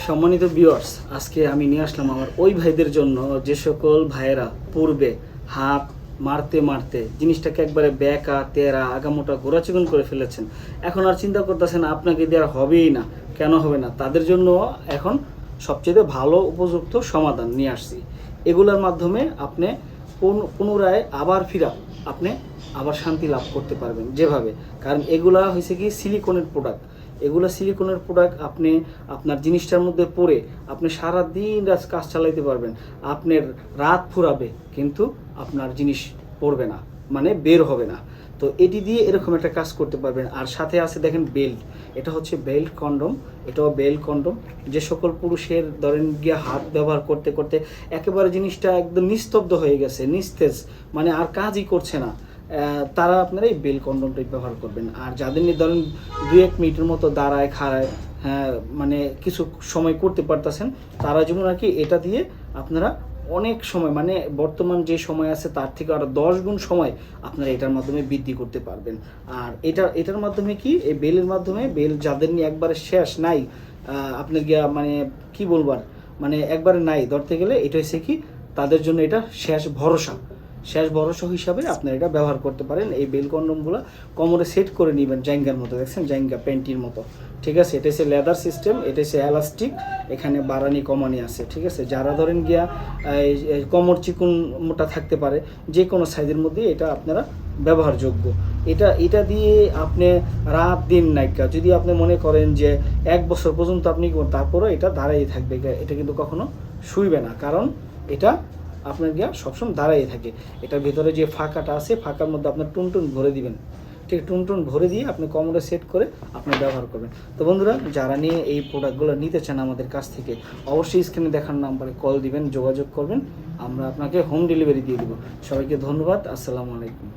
সম্মানিত ভিউয়ার্স, আজকে আমি নিয়ে আসলাম আমার ওই ভাইদের জন্য যে সকল ভাইয়েরা পূর্বে হাত মারতে মারতে জিনিসটাকে একবারে বেঁকা তেরা আগামোটা গোড়াচিকন করে ফেলেছেন। এখন আর চিন্তা করতেছেন আপনাকে দেওয়া হবেই না, কেন হবে না, তাদের জন্য এখন সবচেয়ে ভালো উপযুক্ত সমাধান নিয়ে আসছি। এগুলোর মাধ্যমে আপনি পুনরায় আবার ফিরা আপনি আবার শান্তি লাভ করতে পারবেন যেভাবে, কারণ এগুলা হয়েছে কি সিলিকনের প্রোডাক্ট। এগুলো সিলিকনের প্রোডাক্ট, আপনি আপনার জিনিসটার মধ্যে পরে আপনি সারা দিন রাত কাজ চালাইতে পারবেন, আপনার রাত ফুরাবে কিন্তু আপনার জিনিস পড়বে না, মানে বের হবে না। তো এটি দিয়ে এরকম একটা কাজ করতে পারবেন। আর সাথে আছে দেখেন বেল্ট, এটা হচ্ছে বেল্ট কন্ডম, এটাও বেল্ট কন্ডম। যে সকল পুরুষের ধরেন গিয়ে হাত ব্যবহার করতে করতে একেবারে জিনিসটা একদম নিস্তব্ধ হয়ে গেছে, নিস্তেজ, মানে আর কাজই করছে না, তারা আপনারা এই বেল কন্ডমটাই ব্যবহার করবেন। আর যাদের নিয়ে ধরেন 2-1 মিনিটের মতো দাঁড়ায় খাড়ায়, হ্যাঁ মানে কিছু সময় করতে পারতেছেন, তারা যেমন আর কি এটা দিয়ে আপনারা অনেক সময়, মানে বর্তমান যে সময় আছে তার থেকে আরও 10 গুণ সময় আপনারা এটার মাধ্যমে বৃদ্ধি করতে পারবেন। আর এটার মাধ্যমে কি, এই বেলের মাধ্যমে বেল যাদের নিয়ে একবারে শেষ নাই, আপনার গিয়া মানে কি বলবার, মানে একবারে নাই ধরতে গেলে, এটা হচ্ছে কি তাদের জন্য এটা শেষ ভরসা হিসাবে আপনারা এটা ব্যবহার করতে পারেন। এই বেল কন্ডমগুলো কোমরে সেট করে নেবেন জাইঙ্গার মতো, দেখছেন জাইঙ্গা প্যান্টির মতো, ঠিক আছে। এটা হচ্ছে লেদার সিস্টেম, এটা হচ্ছে এলাস্টিক, এখানে বাড়ানি কমানি আছে, ঠিক আছে। যারা ধরেন গিয়া কোমর চিকুন মোটা থাকতে পারে, যে কোনো সাইজের মধ্যে এটা আপনারা ব্যবহারযোগ্য। এটা দিয়ে আপনি রাত দিন নাইকা যদি আপনি মনে করেন যে 1 বছর পর্যন্ত আপনি, তারপরেও এটা দাঁড়াই থাকবে, এটা কিন্তু কখনো শুইবে না, কারণ এটা আপনার গিয়া সবসময় দাঁড়াই থাকে। এটার ভিতরে যে ফাঁকাটা আছে, ফাঁকার মধ্যে আপনার টুনটুন ভরে দিবেন, ঠিক টুনটুন ভরে দিয়ে আপনি কোমরে সেট করে আপনি ব্যবহার করবেন। তো বন্ধুরা, যারা নিয়ে এই প্রোডাক্টগুলো নিতে চান আমাদের কাছ থেকে, অবশ্যই স্ক্রিনে দেখার নাম্বারে কল দিবেন, যোগাযোগ করবেন, আমরা আপনাকে হোম ডেলিভারি দিয়ে দেবো। সবাইকে ধন্যবাদ, আসসালামু আলাইকুম।